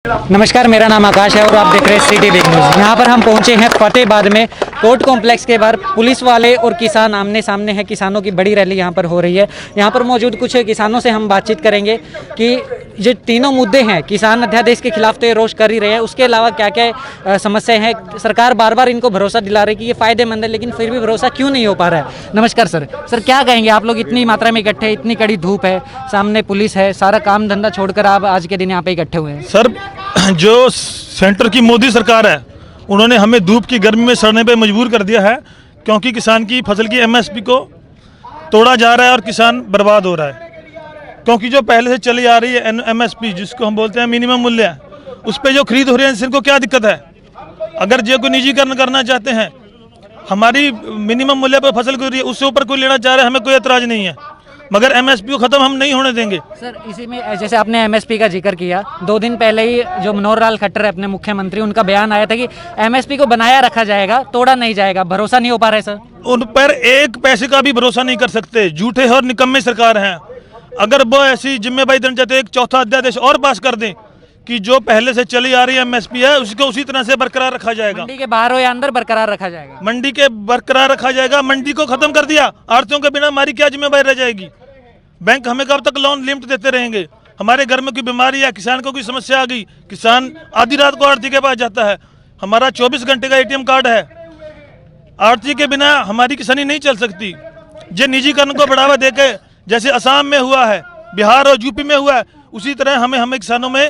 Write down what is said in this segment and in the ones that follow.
नमस्कार, मेरा नाम आकाश है और आप देख रहे हैं सिटी बिग न्यूज़। यहाँ पर हम पहुँचे हैं फतेहाबाद में कोर्ट कॉम्प्लेक्स के बाहर। पुलिस वाले और किसान आमने सामने हैं। किसानों की बड़ी रैली यहाँ पर हो रही है। यहाँ पर मौजूद कुछ किसानों से हम बातचीत करेंगे कि जो तीनों मुद्दे हैं, किसान अध्यादेश के खिलाफ तो ये रोष कर ही रहे हैं, उसके अलावा क्या क्या समस्याएं हैं। सरकार बार बार इनको भरोसा दिला रही है कि ये फ़ायदेमंद है, लेकिन फिर भी भरोसा क्यों नहीं हो पा रहा है। नमस्कार सर। सर क्या कहेंगे, आप लोग इतनी मात्रा में इकट्ठे, इतनी कड़ी धूप है, सामने पुलिस है, सारा काम धंधा छोड़कर आप आज के दिन यहाँ पे इकट्ठे हुए हैं। सर, जो सेंटर की मोदी सरकार है उन्होंने हमें धूप की गर्मी में सड़ने पे मजबूर कर दिया है, क्योंकि किसान की फसल की एमएसपी को तोड़ा जा रहा है और किसान बर्बाद हो रहा है। क्योंकि जो पहले से चली आ रही है एमएसपी, जिसको हम बोलते हैं मिनिमम मूल्य, उस पर जो खरीद हो रही है, इनको क्या दिक्कत है। अगर जो कोई निजीकरण करना चाहते हैं, हमारी मिनिमम मूल्य पर फसल को उससे ऊपर कोई लेना चाह रहा है, हमें कोई एतराज़ नहीं है, मगर एमएसपी को खत्म हम नहीं होने देंगे। सर, इसी में जैसे आपने एमएसपी का जिक्र किया, 2 दिन पहले ही जो मनोहर लाल खट्टर है अपने मुख्यमंत्री, उनका बयान आया था कि एमएसपी को बनाया रखा जाएगा, तोड़ा नहीं जाएगा। भरोसा नहीं हो पा रहा है सर। उन पर एक पैसे का भी भरोसा नहीं कर सकते। झूठे और निकम्मे सरकार हैं। अगर वो ऐसी जिम्मेदारी देना चाहते, एक चौथा अध्यादेश और पास कर दें कि जो पहले से चली आ रही एमएसपी है उसको उसी तरह से बरकरार रखा जाएगा। मंडी के बाहर हो या अंदर बरकरार रखा जाएगा। मंडी के बरकरार रखा जाएगा। मंडी को खत्म कर दिया, आड़तियों के बिना हमारी क्या जिम्मेदारी रह जाएगी। बैंक हमें कब तक लोन लिमिट देते रहेंगे। हमारे घर में कोई बीमारी है, किसान को कोई समस्या आ गई, किसान आधी रात को आड़ती के पास जाता है। हमारा 24 घंटे का एटीएम कार्ड है। आड़ती के बिना हमारी किसानी नहीं चल सकती। जो निजीकरण को बढ़ावा देकर जैसे असम में हुआ है, बिहार और यूपी में हुआ है, उसी तरह हमें किसानों में,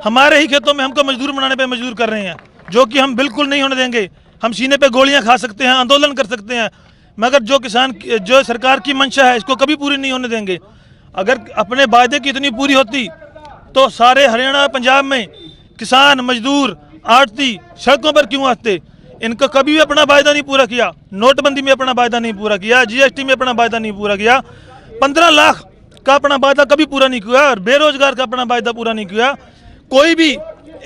हमारे ही खेतों में हमको मजदूर बनाने पे मजबूर कर रहे हैं, जो कि हम बिल्कुल नहीं होने देंगे। हम सीने पे गोलियां खा सकते हैं, आंदोलन कर सकते हैं, मगर जो सरकार की मंशा है इसको कभी पूरी नहीं होने देंगे। अगर अपने वायदे की इतनी पूरी होती तो सारे हरियाणा पंजाब में किसान, मजदूर, आड़ती सड़कों पर क्यों आते। इनको कभी भी अपना वायदा नहीं पूरा किया। नोटबंदी में अपना वायदा नहीं पूरा किया, जीएसटी में अपना वायदा नहीं पूरा किया, 15 लाख का अपना वायदा कभी पूरा नहीं किया, और बेरोजगार का अपना वायदा पूरा नहीं किया। कोई भी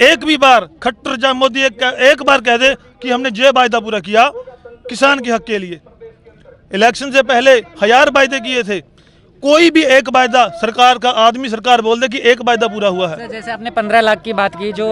एक भी बार खट्टर या मोदी एक बार कह दे कि हमने ये वायदा पूरा किया किसान के हक के लिए। इलेक्शन से पहले 1000 वायदे किए थे, कोई भी एक वायदा सरकार का आदमी सरकार बोल दे कि एक वायदा पूरा हुआ है। जैसे आपने 15 लाख की बात की, जो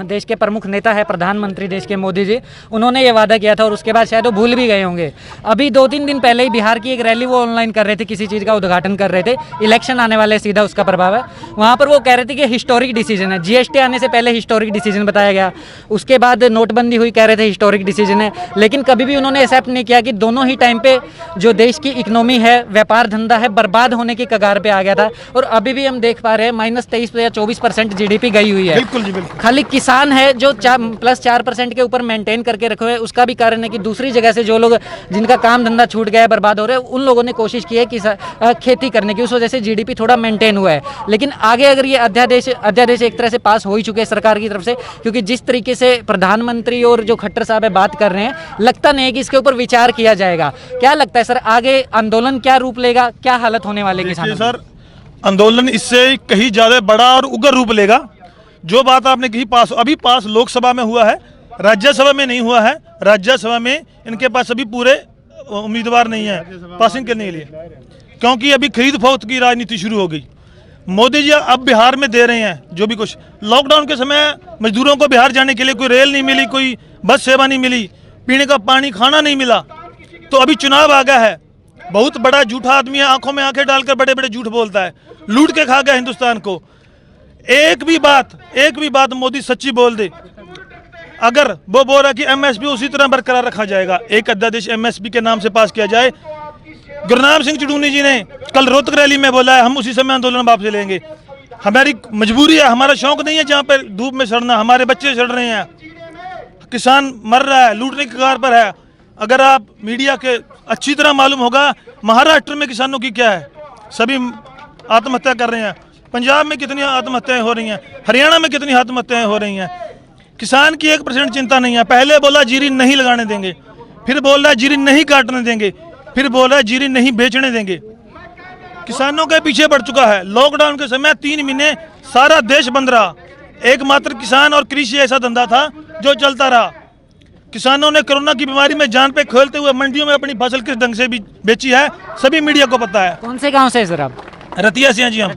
देश के प्रमुख नेता है, प्रधानमंत्री देश के मोदी जी, उन्होंने ये वादा किया था और उसके बाद शायद वो भूल भी गए होंगे। अभी 2-3 दिन पहले ही बिहार की एक रैली वो ऑनलाइन कर रहे थे, किसी चीज़ का उद्घाटन कर रहे थे। इलेक्शन आने वाले, सीधा उसका प्रभाव है। वहाँ पर वो कह रहे थे कि हिस्टोरिक डिसीजन है। जीएसटी आने से पहले हिस्टोरिक डिसीजन बताया गया, उसके बाद नोटबंदी हुई, कह रहे थे हिस्टोरिक डिसीजन है। लेकिन कभी भी उन्होंने एक्सेप्ट नहीं किया कि दोनों ही टाइम पे जो देश की इकोनॉमी है, व्यापार धंधा है, बर्बाद होने की कगार पे आ गया था। और अभी भी हम देख पा रहे हैं -23 या 24% जीडीपी गई हुई है। बिल्कुल जी, बिल्कुल। खाली किसान है जो +4% के ऊपर मेंटेन करके रखे हुए हैं। उसका भी कारण है कि दूसरी जगह से जो लोग, जिनका काम धंधा छूट गया है, बर्बाद हो रहे हैं, उन लोगों ने कोशिश की है कि खेती करने की, उस वजह से जीडीपी थोड़ा मेंटेन हुआ है। लेकिन आगे अगर ये अध्यादेश एक तरह से पास हो ही चुके हैं सरकार की तरफ से, क्योंकि जिस तरीके से प्रधानमंत्री और जो खट्टर साहब है बात कर रहे हैं, लगता नहीं है कि इसके ऊपर विचार किया जाएगा। क्या लगता है सर, आगे आंदोलन क्या रूप लेगा, क्या हालत होने वाले किसानों? सर, आंदोलन इससे कहीं ज्यादा बड़ा और उग्र रूप लेगा। जो बात आपने कही अभी पास लोकसभा में हुआ है, राज्यसभा में नहीं हुआ है। राज्यसभा में इनके पास अभी पूरे उम्मीदवार नहीं है पासिंग करने के लिए, क्योंकि अभी खरीद फरोख्त की राजनीति शुरू हो गई। मोदी जी अब बिहार में दे रहे हैं जो भी कुछ। लॉकडाउन के समय मजदूरों को बिहार जाने के लिए कोई रेल नहीं मिली, कोई बस सेवा नहीं मिली, पीने का पानी, खाना नहीं मिला। तो अभी चुनाव आ गया है, बहुत बड़ा झूठा आदमी है, आंखों में आंखें डालकर बड़े बड़े झूठ बोलता है, लूट के खा गया हिंदुस्तान को। एक भी बात मोदी सच्ची बोल दे। अगर वो बोल रहा कि एमएसपी उसी तरह बरकरार रखा जाएगा, एक अध्यादेश एमएसपी के नाम से पास किया जाए। गुरनाम सिंह चुड़ूनी जी ने कल रोहतक रैली में बोला है, हम उसी समय आंदोलन वापस लेंगे। हमारी मजबूरी है, हमारा शौक नहीं है जहाँ पर धूप में सड़ना। हमारे बच्चे सड़ रहे हैं, किसान मर रहा है, लूटने की कगार पर है। अगर आप मीडिया के अच्छी तरह मालूम होगा महाराष्ट्र में किसानों की क्या है, सभी आत्महत्या कर रहे हैं। पंजाब में कितनी आत्महत्याएं हो रही हैं, हरियाणा में कितनी आत्महत्याएं हो रही हैं। किसान की 1% चिंता नहीं है। पहले बोला जीरी नहीं लगाने देंगे, फिर बोल रहा है जीरी नहीं काटने देंगे, फिर बोल रहा है जीरी नहीं बेचने देंगे। किसानों के पीछे बढ़ चुका है। लॉकडाउन के समय 3 महीने सारा देश बंद रहा, एकमात्र किसान और कृषि ऐसा धंधा था जो चलता रहा। किसानों ने कोरोना की बीमारी में जान पे खेलते हुए मंडियों में अपनी फसल किस ढंग से भी बेची है, सभी मीडिया को पता है। कौन से गांव से सर आप? रतिया से हैं जी हम।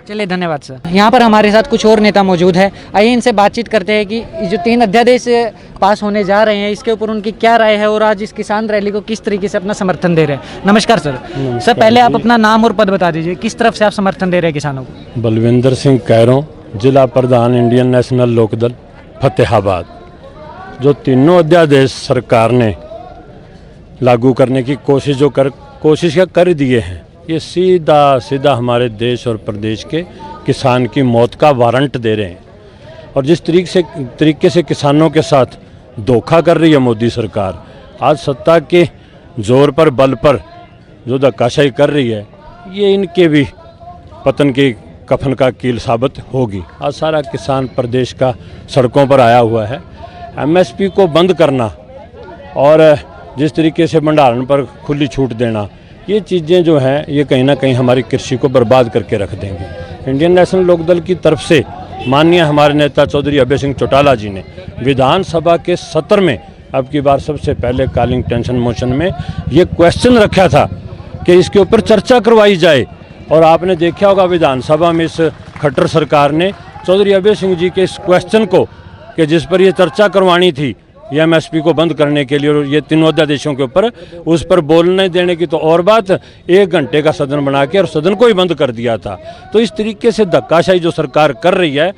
चलिए धन्यवाद सर। यहाँ पर हमारे साथ कुछ और नेता मौजूद है, आइए इनसे बातचीत करते हैं कि जो 3 अध्यादेश पास होने जा रहे हैं इसके ऊपर उनकी क्या राय है और आज इस किसान रैली को किस तरीके से अपना समर्थन दे रहे हैं। नमस्कार सर। सर पहले आप अपना नाम और पद बता दीजिए, किस तरफ से आप समर्थन दे रहे हैं किसानों को। बलविंदर सिंह कैरों, जिला प्रधान इंडियन नेशनल लोकदल फतेहाबाद। जो तीनों अध्यादेश सरकार ने लागू करने की कोशिश कर दिए हैं, ये सीधा सीधा हमारे देश और प्रदेश के किसान की मौत का वारंट दे रहे हैं। और जिस तरीके से किसानों के साथ धोखा कर रही है मोदी सरकार, आज सत्ता के जोर पर बल पर जो धक्काशाही कर रही है, ये इनके भी पतन के कफन का कील साबित होगी। आज सारा किसान प्रदेश का सड़कों पर आया हुआ है। एमएसपी को बंद करना और जिस तरीके से भंडारण पर खुली छूट देना, ये चीज़ें जो हैं ये कहीं ना कहीं हमारी कृषि को बर्बाद करके रख देंगे। इंडियन नेशनल लोकदल की तरफ से माननीय हमारे नेता चौधरी अभय सिंह चौटाला जी ने विधानसभा के सत्र में अब की बार सबसे पहले कॉलिंग टेंशन मोशन में ये क्वेश्चन रखा था कि इसके ऊपर चर्चा करवाई जाए। और आपने देखा होगा विधानसभा में इस खट्टर सरकार ने चौधरी अभय सिंह जी के इस क्वेश्चन को कि जिस पर ये चर्चा करवानी थी ये एमएसपी को बंद करने के लिए और ये तीनों अध्यादेशों के ऊपर, उस पर बोलने देने की तो और बात, 1 घंटे का सदन बना के और सदन को ही बंद कर दिया था। तो इस तरीके से धक्काशाही जो सरकार कर रही है,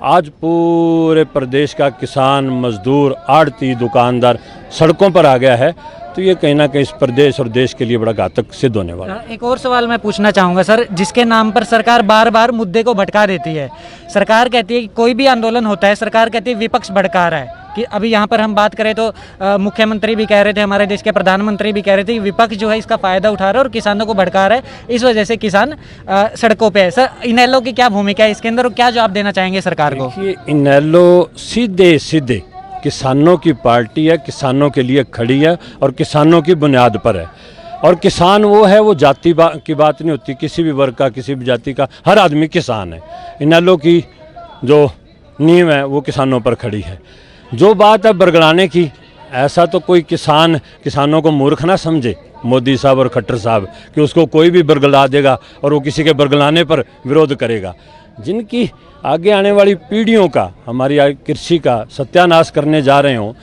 आज पूरे प्रदेश का किसान, मजदूर, आड़ती, दुकानदार सड़कों पर आ गया है। तो ये कहीं ना कहीं इस प्रदेश और देश के लिए बड़ा घातक सिद्ध होने वाला है। एक और सवाल मैं पूछना चाहूँगा सर, जिसके नाम पर सरकार बार बार मुद्दे को भटका देती है। सरकार कहती है कि कोई भी आंदोलन होता है, सरकार कहती है विपक्ष भड़का रहा है। कि अभी यहाँ पर हम बात करें तो मुख्यमंत्री भी कह रहे थे, हमारे देश के प्रधानमंत्री भी कह रहे थे कि विपक्ष जो है इसका फ़ायदा उठा रहा है और किसानों को भड़का रहा है, इस वजह से किसान सड़कों पे है। सर इनेलो की क्या भूमिका है इसके अंदर और क्या जवाब देना चाहेंगे सरकार को। देखिए, इनेलो सीधे सीधे किसानों की पार्टी है, किसानों के लिए खड़ी है और किसानों की बुनियाद पर है। और किसान वो है, वो जाति की बात नहीं होती, किसी भी वर्ग का, किसी भी जाति का, हर आदमी किसान है। इनेलो की जो नींव है वो किसानों पर खड़ी है। जो बात है बरगलाने की, ऐसा तो कोई किसानों को मूर्ख ना समझे मोदी साहब और खट्टर साहब कि उसको कोई भी बरगला देगा और वो किसी के बरगलाने पर विरोध करेगा। जिनकी आगे आने वाली पीढ़ियों का, हमारी कृषि का सत्यानाश करने जा रहे हो,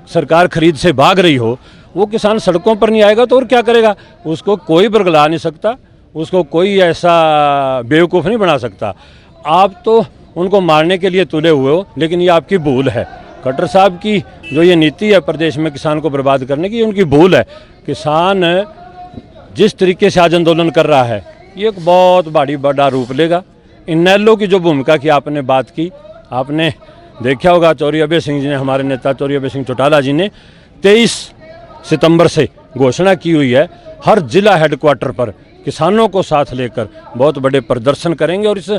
सरकार खरीद से भाग रही हो, वो किसान सड़कों पर नहीं आएगा तो और क्या करेगा। उसको कोई बरगला नहीं सकता, उसको कोई ऐसा बेवकूफ़ नहीं बना सकता। आप तो उनको मारने के लिए तुले हुए हो, लेकिन ये आपकी भूल है। खट्टर साहब की जो ये नीति है प्रदेश में किसान को बर्बाद करने की, उनकी भूल है। किसान जिस तरीके से आज आंदोलन कर रहा है, ये एक बहुत बड़ा रूप लेगा। इनेलो की जो भूमिका की आपने बात की, आपने देखा होगा चौधरी अभय सिंह जी ने, हमारे नेता चौधरी अभय सिंह चौटाला जी ने 23 सितंबर से घोषणा की हुई है, हर जिला हेडक्वार्टर पर किसानों को साथ लेकर बहुत बड़े प्रदर्शन करेंगे और इस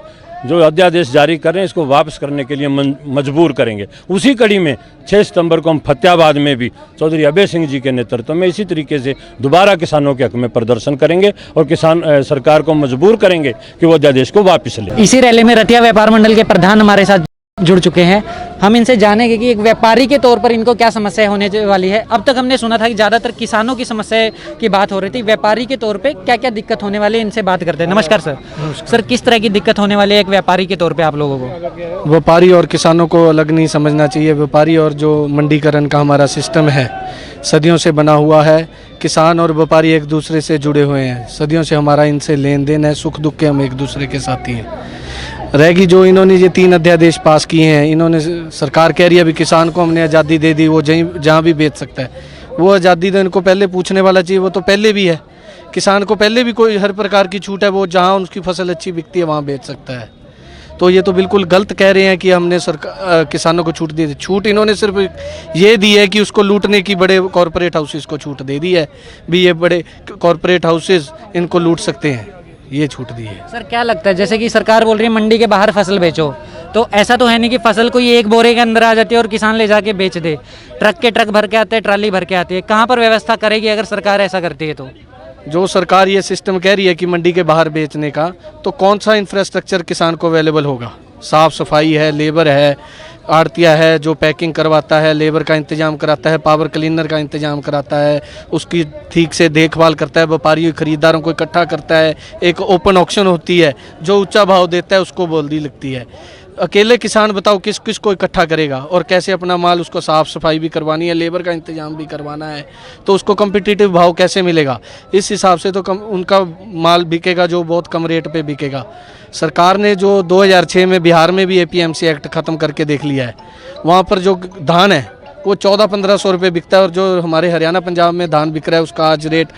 जो अध्यादेश जारी कर रहे हैं इसको वापस करने के लिए मजबूर करेंगे। उसी कड़ी में 6 सितंबर को हम फतेहाबाद में भी चौधरी अभय सिंह जी के नेतृत्व में इसी तरीके से दोबारा किसानों के हक में प्रदर्शन करेंगे और किसान सरकार को मजबूर करेंगे कि वो अध्यादेश को वापस ले। इसी रैली में रतिया व्यापार मंडल के प्रधान हमारे साथ जुड़ चुके हैं। हम इनसे जानेंगे कि एक व्यापारी के तौर पर इनको क्या समस्या होने वाली है। अब तक हमने सुना था कि ज़्यादातर किसानों की समस्या की बात हो रही थी, व्यापारी के तौर पे क्या क्या दिक्कत होने वाली है इनसे बात करते हैं। नमस्कार सर। सर किस तरह की दिक्कत होने वाली है एक व्यापारी के तौर पे आप लोगों को। व्यापारी और किसानों को अलग नहीं समझना चाहिए। व्यापारी और जो मंडीकरण का हमारा सिस्टम है सदियों से बना हुआ है। किसान और व्यापारी एक दूसरे से जुड़े हुए हैं, सदियों से हमारा इनसे लेन देन है, सुख दुख के हम एक दूसरे के साथी हैं। रहेगी जो इन्होंने ये 3 अध्यादेश पास किए हैं, इन्होंने सरकार कह रही है अभी किसान को हमने आज़ादी दे दी, वो जहाँ भी बेच सकता है। वो आज़ादी तो इनको पहले पूछने वाला चाहिए, वो तो पहले भी है। किसान को पहले भी कोई हर प्रकार की छूट है, वो जहाँ उसकी फसल अच्छी बिकती है वहाँ बेच सकता है। तो ये तो बिल्कुल गलत कह रहे हैं कि हमने सरकार किसानों को छूट दी। छूट इन्होंने सिर्फ ये दी है कि उसको लूटने की बड़े कॉरपोरेट हाउसेस को छूट दे दी है, भी ये बड़े कॉरपोरेट हाउसेस इनको लूट सकते हैं, ये छूट दी है। सर क्या लगता है, जैसे कि सरकार बोल रही है मंडी के बाहर फसल बेचो, तो ऐसा तो है नहीं कि फसल कोई एक बोरे के अंदर आ जाती है और किसान ले जाके बेच दे। ट्रक के ट्रक भर के आते हैं, ट्राली भर के आती है। कहाँ पर व्यवस्था करेगी अगर सरकार ऐसा करती है तो। जो सरकार ये सिस्टम कह रही है कि मंडी के बाहर बेचने का, तो कौन सा इंफ्रास्ट्रक्चर किसान को अवेलेबल होगा। साफ़ सफाई है, लेबर है, आड़तिया है जो पैकिंग करवाता है, लेबर का इंतजाम कराता है, पावर क्लीनर का इंतजाम कराता है, उसकी ठीक से देखभाल करता है, व्यापारियों खरीदारों को इकट्ठा करता है, एक ओपन ऑक्शन होती है, जो ऊंचा भाव देता है उसको बोली लगती है। अकेले किसान बताओ किस किस को इकट्ठा करेगा और कैसे अपना माल, उसको साफ़ सफाई भी करवानी है, लेबर का इंतजाम भी करवाना है, तो उसको कम्पिटिटिव भाव कैसे मिलेगा? इस हिसाब से तो उनका माल बिकेगा जो बहुत कम रेट पे बिकेगा। सरकार ने जो 2006 में बिहार में भी APMC एक्ट ख़त्म करके देख लिया है, वहाँ पर जो धान है वो 1400-1500 रुपये बिकता है और जो हमारे हरियाणा पंजाब में धान बिक रहा है उसका आज रेट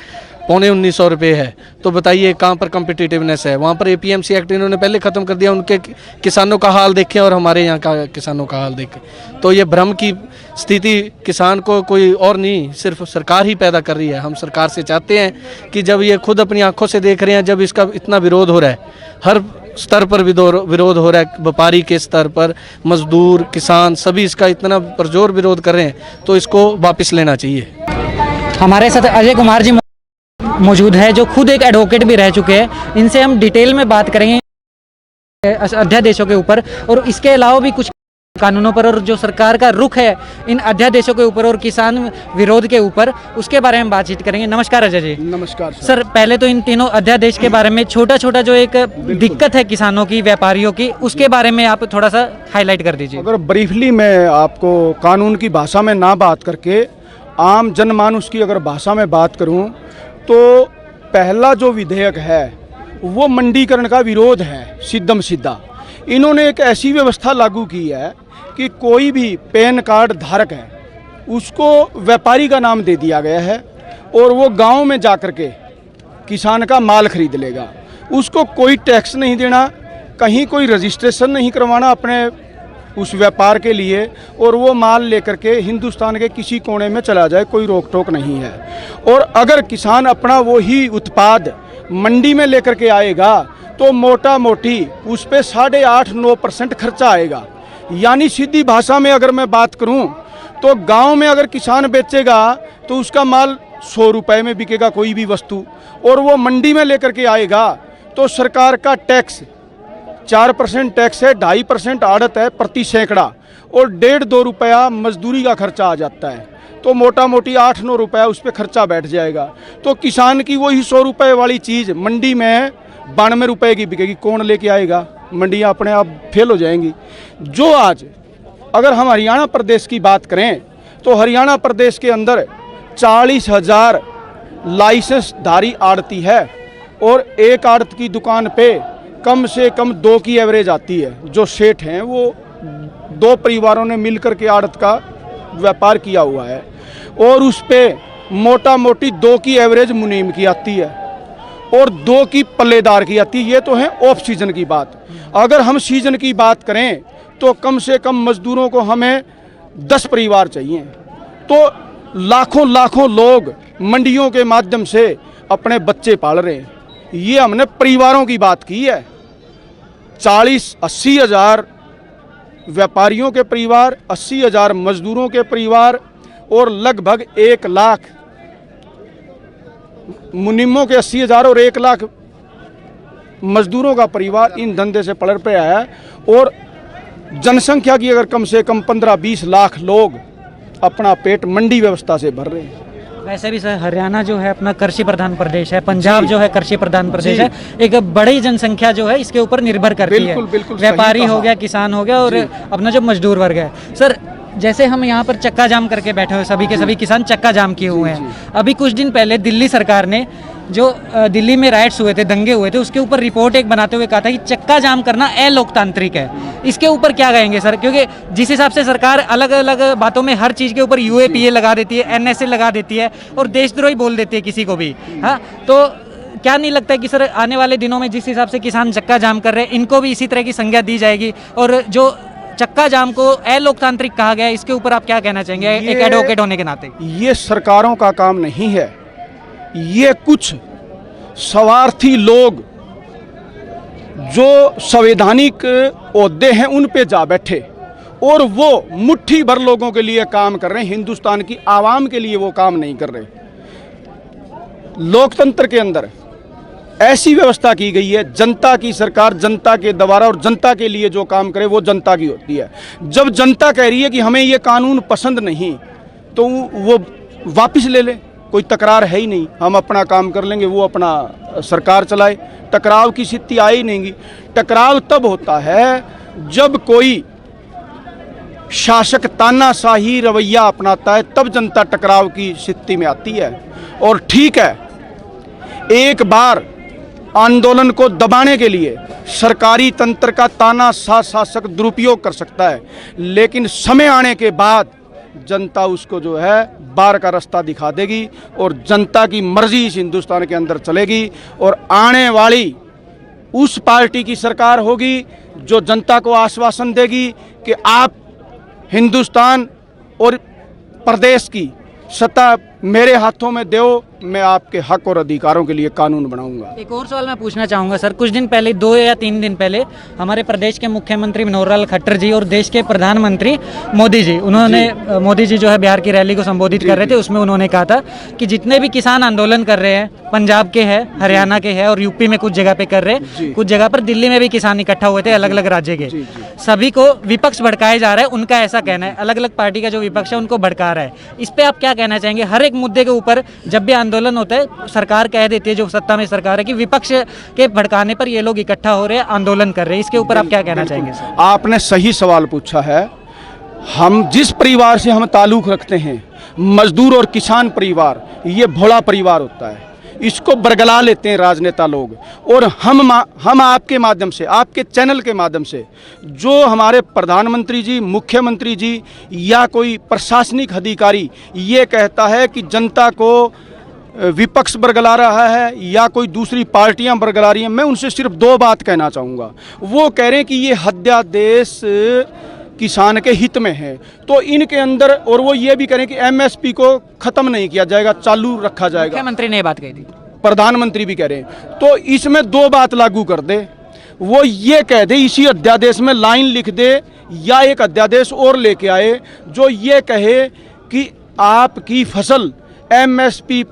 1950 रुपये है। तो बताइए कहाँ पर कम्पिटिटिवनेस है? वहाँ पर APMC एक्ट इन्होंने पहले ख़त्म कर दिया, उनके किसानों का हाल देखें और हमारे यहाँ का किसानों का हाल देखें। तो ये भ्रम की स्थिति किसान को कोई और नहीं, सिर्फ सरकार ही पैदा कर रही है। हम सरकार से चाहते हैं कि जब ये खुद अपनी आंखों से देख रहे हैं, जब इसका इतना विरोध हो रहा है, हर स्तर पर विरोध हो रहा है, व्यापारी के स्तर पर, मजदूर, किसान सभी इसका इतना पुरजोर विरोध कर रहे हैं, तो इसको वापस लेना चाहिए। हमारे साथ अजय कुमार जी मौजूद है जो खुद एक एडवोकेट भी रह चुके हैं। इनसे हम डिटेल में बात करेंगे अध्यादेशों के ऊपर और इसके अलावा भी कुछ कानूनों पर और जो सरकार का रुख है इन अध्यादेशों के ऊपर और किसान विरोध के ऊपर, उसके बारे में बातचीत करेंगे। नमस्कार अजय जी। नमस्कार सर, पहले तो इन तीनों अध्यादेश के बारे में छोटा छोटा जो एक दिक्कत है किसानों की, व्यापारियों की, उसके बारे में आप थोड़ा सा हाईलाइट कर दीजिए। अगर ब्रीफली मैं आपको कानून की भाषा में ना बात करके आम जनमानुस की अगर भाषा में बात करूं, तो पहला जो विधेयक है वो मंडीकरण का विरोध है, सिद्धम सिद्धा। इन्होंने एक ऐसी व्यवस्था लागू की है कि कोई भी पैन कार्ड धारक है उसको व्यापारी का नाम दे दिया गया है और वो गांव में जा कर के किसान का माल खरीद लेगा। उसको कोई टैक्स नहीं देना, कहीं कोई रजिस्ट्रेशन नहीं करवाना अपने उस व्यापार के लिए, और वो माल लेकर के हिंदुस्तान के किसी कोने में चला जाए, कोई रोक टोक नहीं है। और अगर किसान अपना वो ही उत्पाद मंडी में लेकर के आएगा तो मोटा मोटी उस पर 8.5-9% खर्चा आएगा। यानी सीधी भाषा में अगर मैं बात करूं तो गांव में अगर किसान बेचेगा तो उसका माल 100 रुपये में बिकेगा कोई भी वस्तु, और वो मंडी में लेकर के आएगा तो सरकार का टैक्स 4% टैक्स है, 2.5% आड़त है प्रति सैकड़ा, और 1.5-2 रुपया मजदूरी का खर्चा आ जाता है। तो मोटा मोटी 8-9 रुपया उस पर खर्चा बैठ जाएगा। तो किसान की वही 100 रुपये वाली चीज़ मंडी में 92 रुपये की बिकेगी। कौन लेके आएगा? मंडियाँ अपने आप फेल हो जाएंगी। जो आज अगर हम हरियाणा प्रदेश की बात करें तो हरियाणा प्रदेश के अंदर 40,000 लाइसेंसधारी आड़ती है और एक आड़त की दुकान पे कम से कम 2 की एवरेज आती है। जो सेठ हैं वो 2 परिवारों ने मिलकर के आड़त का व्यापार किया हुआ है और उस पे मोटा मोटी 2 की एवरेज मुनीम की आती है और 2 की पल्लेदार की आती है। ये तो है ऑफ सीजन की बात। अगर हम सीजन की बात करें तो कम से कम मजदूरों को हमें 10 परिवार चाहिए। तो लाखों लाखों लोग मंडियों के माध्यम से अपने बच्चे पाल रहे हैं। ये हमने परिवारों की बात की है। 40-80 हज़ार व्यापारियों के परिवार, 80 हज़ार मजदूरों के परिवार और लगभग 1 लाख मुनिमों के 80 हज़ार और 1 लाख मजदूरों का परिवार इन धंधे से पलट पे आया है। और जनसंख्या की अगर कम से कम 15-20 लाख लोग अपना पेट मंडी व्यवस्था से भर रहे हैं। वैसे भी सर, हरियाणा जो है अपना कृषि प्रधान प्रदेश है, पंजाब जो है कृषि प्रधान प्रदेश है। एक बड़ी जनसंख्या जो है इसके ऊपर निर्भर करती है। बिल्कुल व्यापारी हो गया, किसान हो गया और अपना जो मजदूर वर्ग है। सर, जैसे हम यहाँ पर चक्का जाम करके बैठे हुए, सभी के सभी किसान चक्का जाम किए हुए हैं। अभी कुछ दिन पहले दिल्ली सरकार ने जो दिल्ली में राइट्स हुए थे, दंगे हुए थे, उसके ऊपर रिपोर्ट एक बनाते हुए कहा था कि चक्का जाम करना अलोकतांत्रिक है। इसके ऊपर क्या कहेंगे सर? क्योंकि जिस हिसाब से सरकार अलग अलग बातों में हर चीज़ के ऊपर UAPA लगा देती है, NSA लगा देती है और देशद्रोही बोल देती है किसी को भी, हाँ, तो क्या नहीं लगता है कि सर आने वाले दिनों में जिस हिसाब से किसान चक्का जाम कर रहे हैं, इनको भी इसी तरह की संज्ञा दी जाएगी? और जो चक्का जाम को अलोकतांत्रिक कहा गया है, इसके ऊपर आप क्या कहना चाहेंगे एक एडवोकेट होने के नाते? ये सरकारों का काम नहीं है। ये कुछ स्वार्थी लोग जो संवैधानिक ओहदे हैं उन पे जा बैठे और वो मुट्ठी भर लोगों के लिए काम कर रहे हैं। हिंदुस्तान की आवाम के लिए वो काम नहीं कर रहे। लोकतंत्र के अंदर ऐसी व्यवस्था की गई है, जनता की सरकार जनता के द्वारा और जनता के लिए जो काम करे वो जनता की होती है। जब जनता कह रही है कि हमें ये कानून पसंद नहीं, तो वो वापस ले ले, कोई तकरार है ही नहीं, हम अपना काम कर लेंगे, वो अपना सरकार चलाए, टकराव की स्थिति आ ही नहीं। टकराव तब होता है जब कोई शासक तानाशाही रवैया अपनाता है, तब जनता टकराव की स्थिति में आती है। और ठीक है, एक बार आंदोलन को दबाने के लिए सरकारी तंत्र का तानाशाह शासक दुरुपयोग कर सकता है, लेकिन समय आने के बाद जनता उसको जो है बाहर का रास्ता दिखा देगी और जनता की मर्जी इस हिंदुस्तान के अंदर चलेगी। और आने वाली उस पार्टी की सरकार होगी जो जनता को आश्वासन देगी कि आप हिंदुस्तान और प्रदेश की सत्ता मेरे हाथों में दो, मैं आपके हक और अधिकारों के लिए कानून बनाऊंगा। एक और सवाल मैं पूछना चाहूँगा सर, कुछ दिन पहले 2 या 3 दिन पहले हमारे प्रदेश के मुख्यमंत्री मनोहर लाल खट्टर जी और देश के प्रधानमंत्री मोदी जी, मोदी जी जो है बिहार की रैली को संबोधित कर रहे थे, उसमें उन्होंने कहा था कि जितने भी किसान आंदोलन कर रहे हैं, पंजाब के हैं, हरियाणा के हैं और यूपी में कुछ जगह पे कर रहे हैं, कुछ जगह पर दिल्ली में भी किसान इकट्ठा हुए थे अलग अलग राज्य के, सभी को विपक्ष भड़काया जा रहा है, उनका ऐसा कहना है, अलग अलग पार्टी का जो विपक्ष है उनको भड़का रहा है। इस पर आप क्या कहना चाहेंगे? हर एक मुद्दे के ऊपर जब भी आंदोलन होता है, सरकार कह देती है, जो सत्ता में सरकार है, कि विपक्ष के भड़काने पर ये लोग इकट्ठा हो रहे हैं, आंदोलन कर रहे हैं, इसके ऊपर आप क्या कहना चाहेंगे? आपने सही सवाल पूछा है। हम जिस परिवार से हम ताल्लुक़ रखते हैं, मजदूर और किसान परिवार, ये भोला परिवार होता है, इसको बरगला लेते हैं राजनेता लोग। और हम आपके माध्यम से, आपके चैनल के माध्यम से, जो हमारे प्रधानमंत्री जी, मुख्यमंत्री जी या कोई प्रशासनिक अधिकारी ये कहता है कि जनता को विपक्ष बरगला रहा है या कोई दूसरी पार्टियां बरगला रही हैं, मैं उनसे सिर्फ 2 बात कहना चाहूँगा। वो कह रहे हैं कि ये अध्यादेश किसान के हित में है, तो इनके अंदर, और वो ये भी करें कि एमएसपी को खत्म नहीं किया जाएगा, चालू रखा जाएगा। मुख्यमंत्री ने ये बात कही थी, प्रधानमंत्री भी कह रहे हैं। तो इसमें 2 बात लागू कर दे, वो ये कह दे इसी अध्यादेश में लाइन लिख दे या एक अध्यादेश और लेके आए जो ये कहे कि आपकी फसल एमएसपी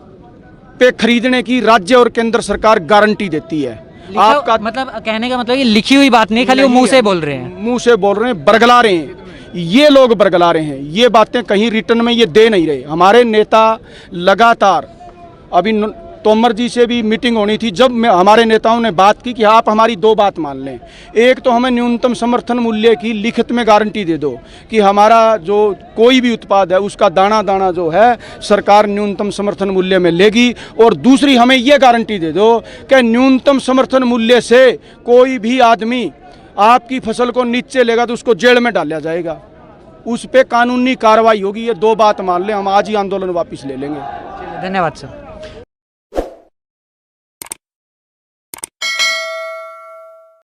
पे खरीदने की राज्य और केंद्र सरकार गारंटी देती है। आपका मतलब कहने का मतलब ये लिखी हुई बात नहीं, खाली वो मुंह से बोल रहे हैं, मुंह से बोल रहे हैं, बरगला रहे हैं, ये लोग बरगला रहे हैं, ये बातें कहीं रिटर्न में ये दे नहीं रहे। हमारे नेता लगातार, अभी तोमर जी से भी मीटिंग होनी थी, जब हमारे नेताओं ने बात की कि आप हमारी 2 बात मान लें, एक तो हमें न्यूनतम समर्थन मूल्य की लिखित में गारंटी दे दो कि हमारा जो कोई भी उत्पाद है उसका दाना दाना जो है सरकार न्यूनतम समर्थन मूल्य में लेगी, और दूसरी हमें ये गारंटी दे दो कि न्यूनतम समर्थन मूल्य से कोई भी आदमी आपकी फसल को नीचे लेगा तो उसको जेल में डाला जाएगा, उस पर कानूनी कार्रवाई होगी। ये 2 बात मान लें, हम आज ही आंदोलन वापस ले लेंगे। धन्यवाद सर।